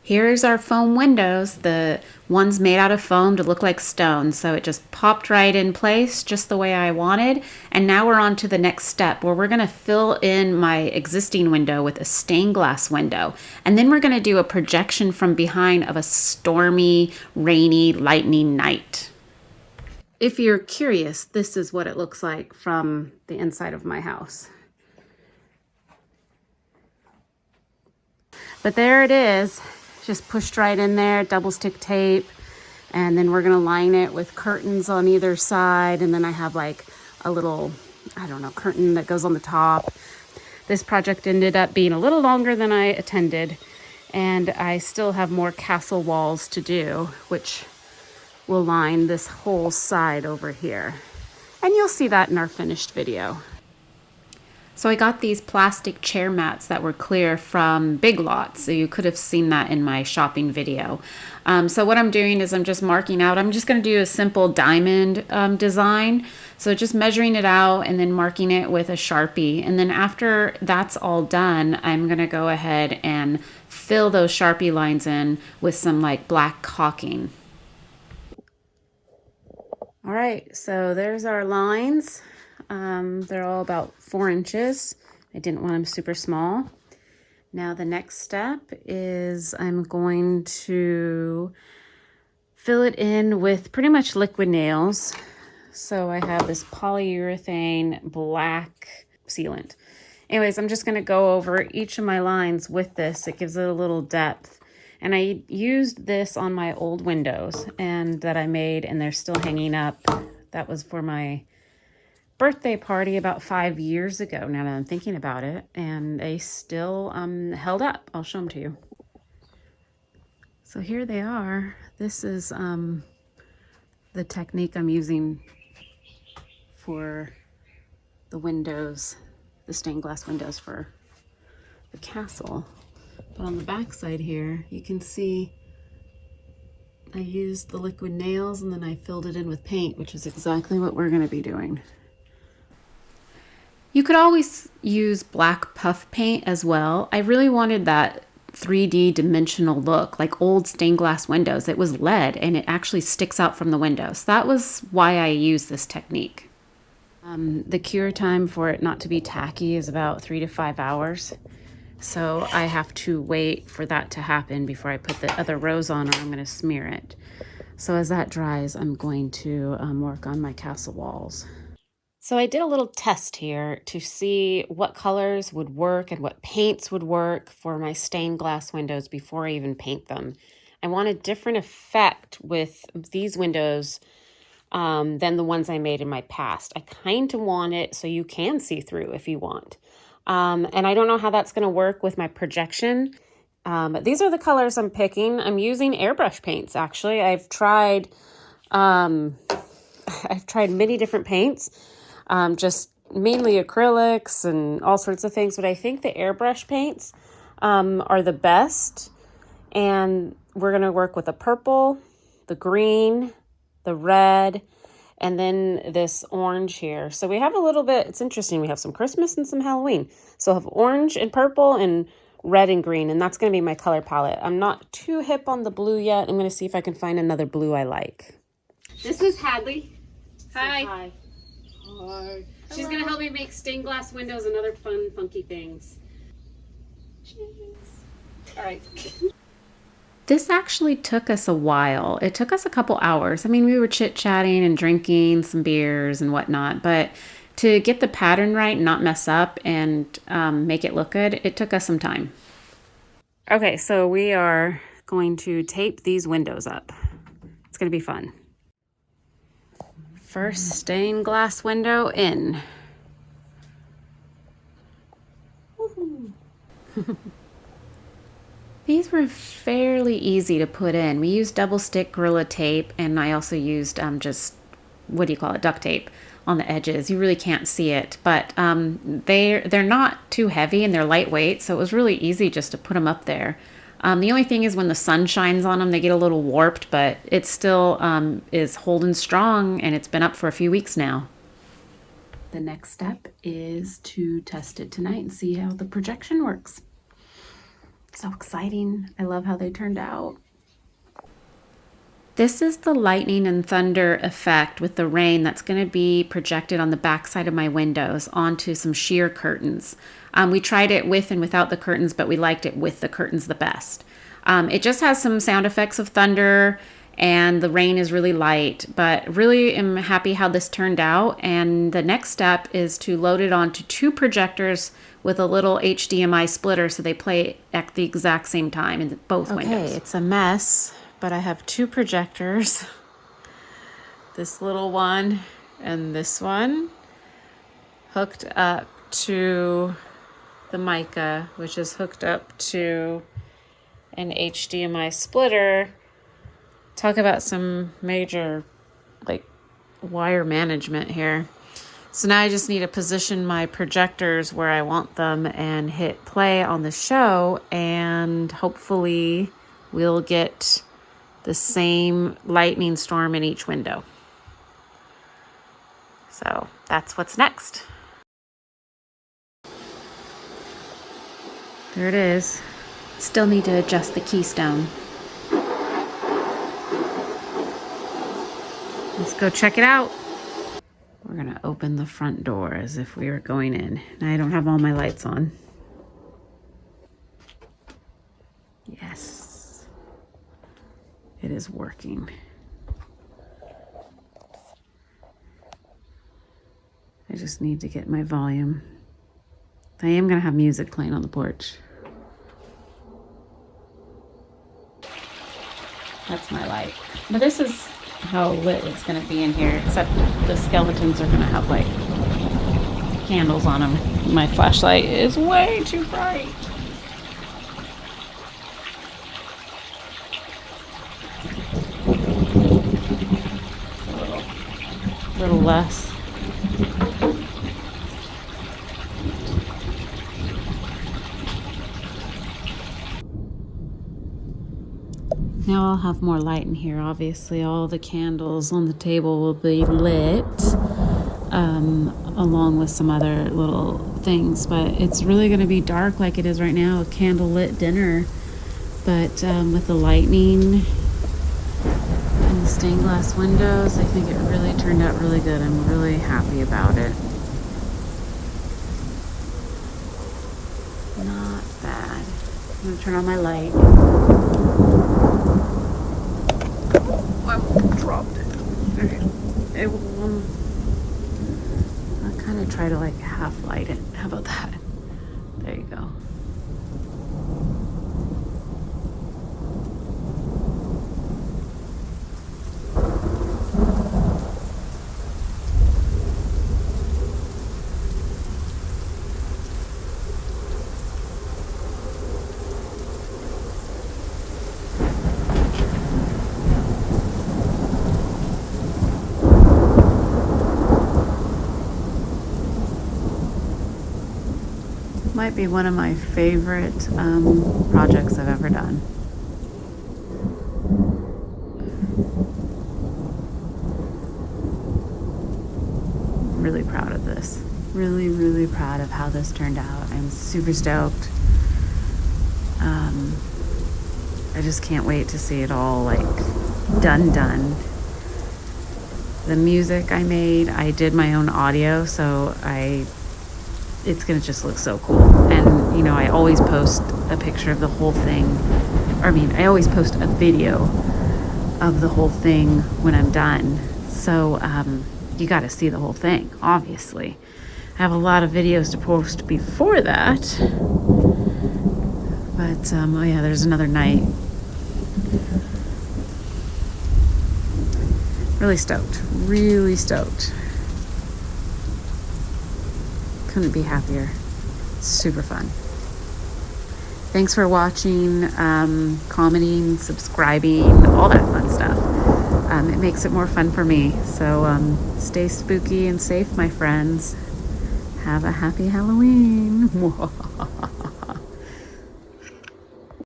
Here's our foam windows, the ones made out of foam to look like stone. So it just popped right in place just the way I wanted. And now we're on to the next step where we're going to fill in my existing window with a stained glass window. And then we're going to do a projection from behind of a stormy, rainy, lightning night. If you're curious, this is what it looks like from the inside of my house. But there it is. Just pushed right in there, double stick tape, and then we're gonna line it with curtains on either side, and then I have like a little, I don't know, curtain that goes on the top. This project ended up being a little longer than I intended, and I still have more castle walls to do, which will line this whole side over here. And you'll see that in our finished video. So I got these plastic chair mats that were clear from Big Lots. So you could have seen that in my shopping video. So what I'm doing is I'm just marking out. I'm just going to do a simple diamond design. So just measuring it out and then marking it with a Sharpie. And then after that's all done, I'm going to go ahead and fill those Sharpie lines in with some like black caulking. All right, so there's our lines. They're all about 4 inches. I didn't want them super small. Now the next step is I'm going to fill it in with pretty much liquid nails. So I have this polyurethane black sealant. Anyways, I'm just going to go over each of my lines with this. It gives it a little depth. And I used this on my old windows and that I made, and they're still hanging up. That was for my birthday party about 5 years ago, now that I'm thinking about it, and they still held up. I'll show them to you. So here they are. This is the technique I'm using for the windows, the stained glass windows for the castle. But on the back side here, you can see I used the liquid nails and then I filled it in with paint, which is exactly what we're going to be doing. You could always use black puff paint as well. I really wanted that 3D dimensional look, like old stained glass windows. It was lead and it actually sticks out from the windows. That was why I used this technique. The cure time for it not to be tacky is about 3 to 5 hours. So I have to wait for that to happen before I put the other rows on, or I'm going to smear it. So as that dries, I'm going to work on my castle walls. So I did a little test here to see what colors would work and what paints would work for my stained glass windows before I even paint them. I want a different effect with these windows than the ones I made in my past. I kind of want it so you can see through if you want. And I don't know how that's going to work with my projection. But these are the colors I'm picking. I'm using airbrush paints, actually. I've tried many different paints. Just mainly acrylics and all sorts of things, but I think the airbrush paints are the best. And we're going to work with the purple, the green, the red, and then this orange here. So we have a little bit, it's interesting, we have some Christmas and some Halloween. So I'll have orange and purple and red and green, and that's going to be my color palette. I'm not too hip on the blue yet. I'm going to see if I can find another blue I like. This is Hadley. Hi. Hi. Hi. She's going to help me make stained glass windows and other fun, funky things. Cheers. All right. This actually took us a while. It took us a couple hours. I mean, we were chit-chatting and drinking some beers and whatnot, but to get the pattern right and not mess up and make it look good, it took us some time. Okay, so we are going to tape these windows up. It's going to be fun. First stained glass window in. These were fairly easy to put in. We used double stick Gorilla tape, and I also used just, duct tape on the edges. You really can't see it, but they're not too heavy and they're lightweight, so it was really easy just to put them up there. The only thing is when the sun shines on them, they get a little warped, but it still is holding strong, and it's been up for a few weeks now. The next step is to test it tonight and see how the projection works. So exciting. I love how they turned out. This is the lightning and thunder effect with the rain that's going to be projected on the back side of my windows onto some sheer curtains. We tried it with and without the curtains, but we liked it with the curtains the best. It just has some sound effects of thunder, and the rain is really light, but really am happy how this turned out. And the next step is to load it onto 2 projectors with a little HDMI splitter so they play at the exact same time in both windows. Okay, it's a mess, but I have 2 projectors, this little one and this one, hooked up to the mica, which is hooked up to an HDMI splitter. Talk about some major wire management here. So now I just need to position my projectors where I want them and hit play on the show, and hopefully we'll get the same lightning storm in each window. So that's what's next. There it is. Still need to adjust the keystone. Let's go check it out. We're gonna open the front door as if we were going in. Now I don't have all my lights on. Yes. It is working. I just need to get my volume. I am gonna have music playing on the porch. That's my light. But this is how lit it's gonna be in here, except the skeletons are gonna have candles on them. My flashlight is way too bright. A little less. Now I'll have more light in here. Obviously, all the candles on the table will be lit, along with some other little things. But it's really going to be dark like it is right now, a candle-lit dinner. But with the lightning and the stained glass windows, I think it really turned out really good. I'm really happy about it. Not bad. I'm going to turn on my light. Dropped it. It will, I'll kind of try to half light it. How about that? There you go. Might be one of my favorite projects I've ever done. I'm really proud of this. Really, really proud of how this turned out. I'm super stoked. I just can't wait to see it all done. The music I made, I did my own audio, so it's gonna just look so cool. And I always post a picture of the whole thing. I always post a video of the whole thing when I'm done. So you got to see the whole thing, obviously. I have a lot of videos to post before that. But oh yeah, there's another night. Really stoked. Really stoked. Couldn't be happier. Super fun. Thanks for watching, commenting, subscribing, all that fun stuff. It makes it more fun for me. So stay spooky and safe, my friends. Have a happy Halloween.